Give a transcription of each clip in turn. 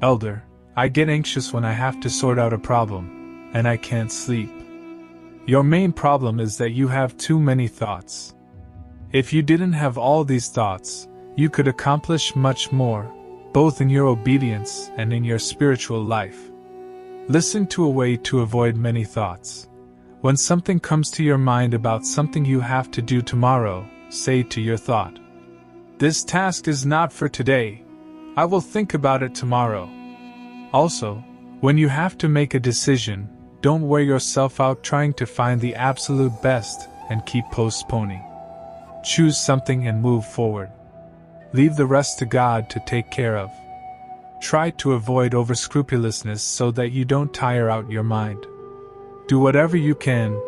Elder, I get anxious when I have to sort out a problem, and I can't sleep. Your main problem is that you have too many thoughts. If you didn't have all these thoughts, you could accomplish much more, both in your obedience and in your spiritual life. Listen to a way to avoid many thoughts. When something comes to your mind about something you have to do tomorrow, say to your thought, "This task is not for today. I will think about it tomorrow." Also, when you have to make a decision, don't wear yourself out trying to find the absolute best and keep postponing. Choose something and move forward. Leave the rest to God to take care of. Try to avoid overscrupulousness so that you don't tire out your mind. Do whatever you can,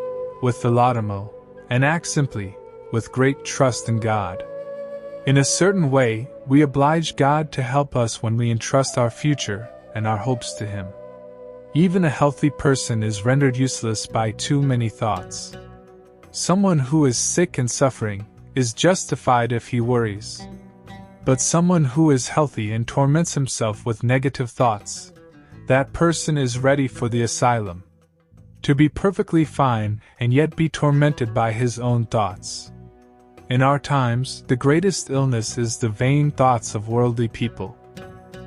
with philautomo, and act simply, with great trust in God. In a certain way, we oblige God to help us when we entrust our future and our hopes to Him. Even a healthy person is rendered useless by too many thoughts. Someone who is sick and suffering is justified if he worries. But someone who is healthy and torments himself with negative thoughts, that person is ready for the asylum. To be perfectly fine and yet be tormented by his own thoughts. In our times, the greatest illness is the vain thoughts of worldly people.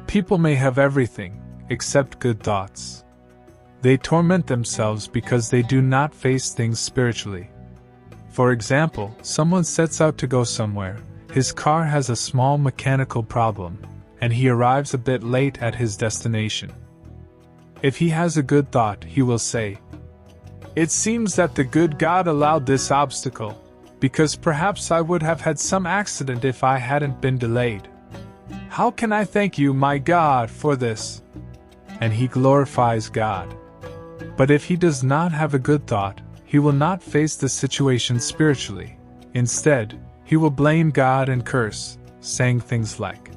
People may have everything, except good thoughts. They torment themselves because they do not face things spiritually. For example, someone sets out to go somewhere. His car has a small mechanical problem, and he arrives a bit late at his destination. If he has a good thought, he will say, "It seems that the good God allowed this obstacle, because perhaps I would have had some accident if I hadn't been delayed. How can I thank you, my God, for this?" And he glorifies God. But if he does not have a good thought, he will not face the situation spiritually. Instead, he will blame God and curse, saying things like,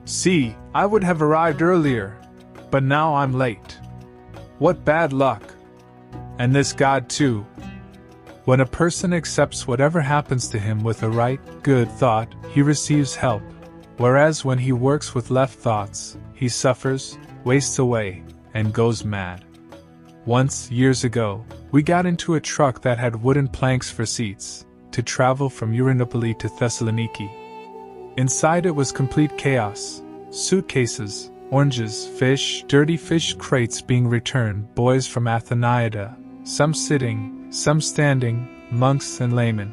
"See, I would have arrived earlier, but now I'm late. What bad luck. And this God too." When a person accepts whatever happens to him with a right, good thought, he receives help, whereas when he works with left thoughts, he suffers, wastes away, and goes mad. Once, years ago, we got into a truck that had wooden planks for seats, to travel from Eurynopolis to Thessaloniki. Inside it was complete chaos: suitcases, oranges, fish, dirty fish crates being returned, boys from Athonite, some sitting, some standing, monks and laymen.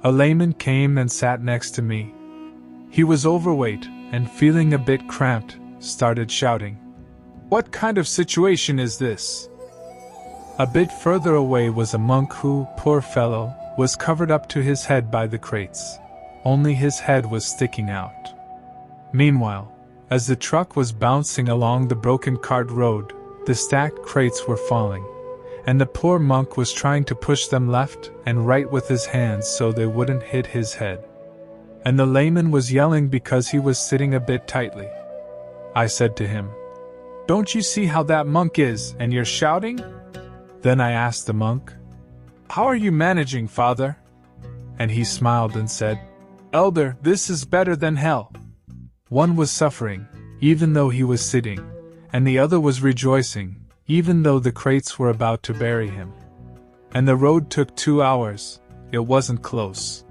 A layman came and sat next to me. He was overweight, and feeling a bit cramped, started shouting, "What kind of situation is this?" A bit further away was a monk who, poor fellow, was covered up to his head by the crates. Only his head was sticking out. Meanwhile, as the truck was bouncing along the broken cart road, the stacked crates were falling, and the poor monk was trying to push them left and right with his hands so they wouldn't hit his head. And the layman was yelling because he was sitting a bit tightly. I said to him, "Don't you see how that monk is, and you're shouting?" Then I asked the monk, "How are you managing, Father?" And he smiled and said, "Elder, this is better than hell." One was suffering, even though he was sitting, and the other was rejoicing, even though the crates were about to bury him. And the road took 2 hours. It wasn't close.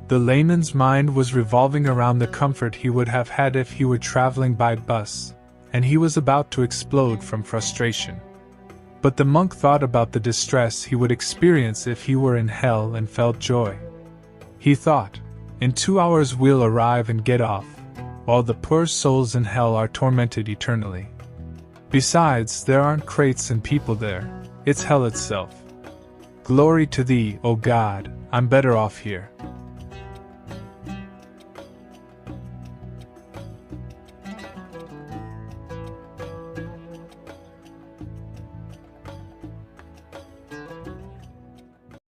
The layman's mind was revolving around the comfort he would have had if he were traveling by bus, and he was about to explode from frustration. But the monk thought about the distress he would experience if he were in hell and felt joy. He thought, "In 2 hours we'll arrive and get off, while the poor souls in hell are tormented eternally. Besides, there aren't crates and people there, it's hell itself. Glory to Thee, O God, I'm better off here."